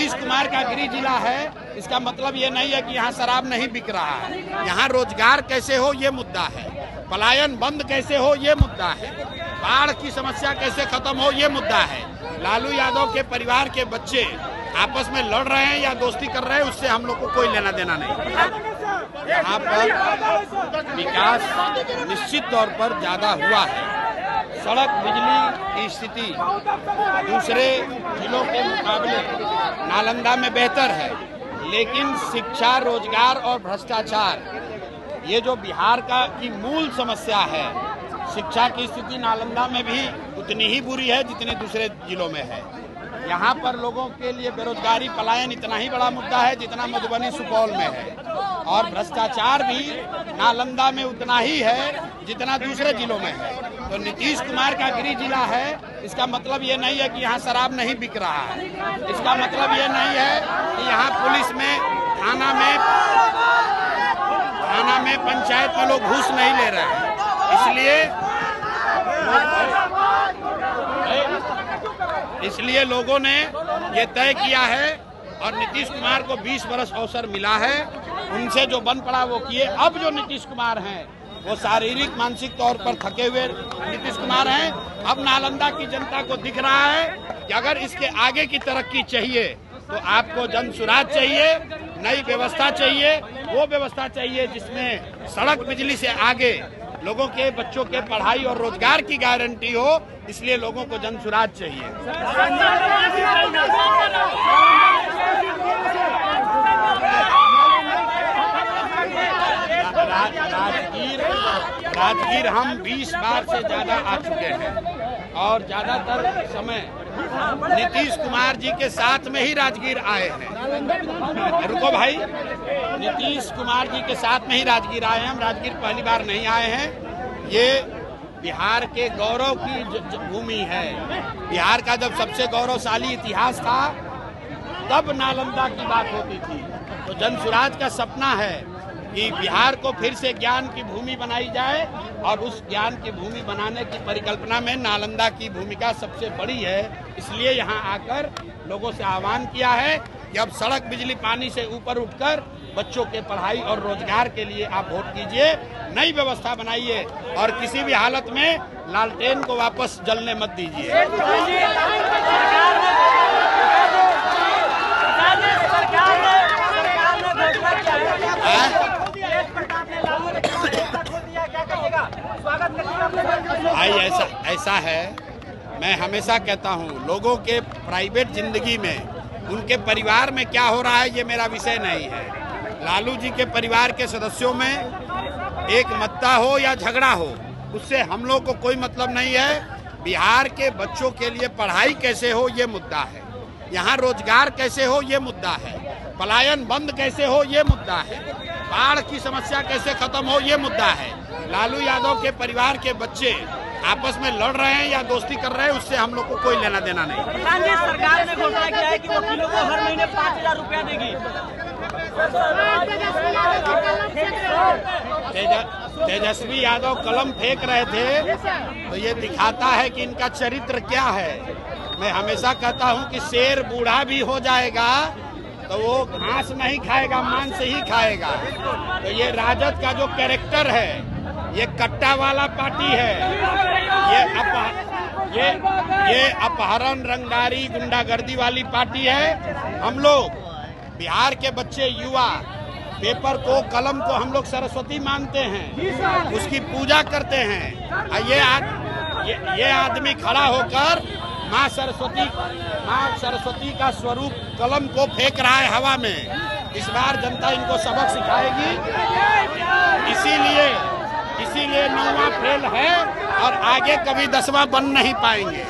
नीतीश कुमार का गृह जिला है, इसका मतलब ये नहीं है कि यहाँ शराब नहीं बिक रहा है। यहाँ रोजगार कैसे हो ये मुद्दा है, पलायन बंद कैसे हो ये मुद्दा है, बाढ़ की समस्या कैसे खत्म हो ये मुद्दा है। लालू यादव के परिवार के बच्चे आपस में लड़ रहे हैं या दोस्ती कर रहे हैं, उससे हम लोग को कोई लेना देना नहीं। यहाँ पर विकास निश्चित तौर पर ज्यादा हुआ है। सड़क बिजली की स्थिति दूसरे जिलों के मुकाबले नालंदा में बेहतर है, लेकिन शिक्षा, रोजगार और भ्रष्टाचार ये जो बिहार की मूल समस्या है, शिक्षा की स्थिति नालंदा में भी उतनी ही बुरी है जितनी दूसरे जिलों में है। यहाँ पर लोगों के लिए बेरोजगारी, पलायन इतना ही बड़ा मुद्दा है जितना मधुबनी, सुपौल में है, और भ्रष्टाचार भी नालंदा में उतना ही है जितना दूसरे जिलों में है। तो नीतीश कुमार का गृह जिला है, इसका मतलब ये नहीं है कि यहाँ शराब नहीं बिक रहा है। इसका मतलब ये नहीं है कि यहाँ पुलिस में, थाना में, पंचायत में लोग घूस नहीं ले रहे हैं। इसलिए लोगों ने ये तय किया है और नीतीश कुमार को 20 वर्ष अवसर मिला है। उनसे जो बन पड़ा वो किए। अब जो नीतीश कुमार हैं वो शारीरिक मानसिक तौर पर थके हुए नीतीश कुमार हैं। अब नालंदा की जनता को दिख रहा है कि अगर इसके आगे की तरक्की चाहिए तो आपको जन सुराज चाहिए, नई व्यवस्था चाहिए, वो व्यवस्था चाहिए जिसमें सड़क बिजली से आगे लोगों के बच्चों के पढ़ाई और रोजगार की गारंटी हो। इसलिए लोगों को जन सुराज चाहिए। राजगीर हम 20 बार से ज्यादा आ चुके हैं और ज्यादातर समय नीतीश कुमार जी के साथ में ही राजगीर आए हैं। रुको भाई, नीतीश कुमार जी के साथ में ही राजगीर आए हैं। हम राजगीर पहली बार नहीं आए हैं। ये बिहार के गौरव की भूमि है। बिहार का जब सबसे गौरवशाली इतिहास था तब नालंदा की बात होती थी। तो जन सुराज का सपना है कि बिहार को फिर से ज्ञान की भूमि बनाई जाए और उस ज्ञान की भूमि बनाने की परिकल्पना में नालंदा की भूमिका सबसे बड़ी है। इसलिए यहाँ आकर लोगों से आह्वान किया है कि अब सड़क, बिजली, पानी से ऊपर उठकर बच्चों के पढ़ाई और रोजगार के लिए आप वोट कीजिए, नई व्यवस्था बनाइए और किसी भी हालत में लालटेन को वापस जलने मत दीजिए। भाई ऐसा है, मैं हमेशा कहता हूँ लोगों के प्राइवेट जिंदगी में, उनके परिवार में क्या हो रहा है ये मेरा विषय नहीं है। लालू जी के परिवार के सदस्यों में एक मत्ता हो या झगड़ा हो, उससे हम लोग को कोई मतलब नहीं है। बिहार के बच्चों के लिए पढ़ाई कैसे हो ये मुद्दा है, यहाँ रोजगार कैसे हो ये मुद्दा है, पलायन बंद कैसे हो ये मुद्दा है, बाढ़ की समस्या कैसे खत्म हो ये मुद्दा है। लालू यादव के परिवार के बच्चे आपस में लड़ रहे हैं या दोस्ती कर रहे हैं, उससे हम लोग को कोई लेना देना नहीं। प्रधान जी, सरकार ने घोषणा किया है कि वकीलों को हर महीने 5,000 रुपया देगी। तेजस्वी यादव कलम फेंक रहे थे तो ये दिखाता है कि इनका चरित्र क्या है। मैं हमेशा कहता हूँ कि शेर बूढ़ा भी हो जाएगा तो वो घास नहीं खाएगा, मांस ही खाएगा। तो ये राजद का जो कैरेक्टर है, ये कट्टा वाला पार्टी है। ये अपहरण, रंगदारी, गुंडागर्दी वाली पार्टी है। हम लोग बिहार के बच्चे, युवा पेपर को, कलम को हम लोग सरस्वती मानते हैं, उसकी पूजा करते हैं। ये आदमी खड़ा होकर माँ सरस्वती का स्वरूप कलम को फेंक रहा है हवा में। इस बार जनता इनको सबक सिखाएगी। इसीलिए 9वां फेल है और आगे कभी 10वां बन नहीं पाएंगे।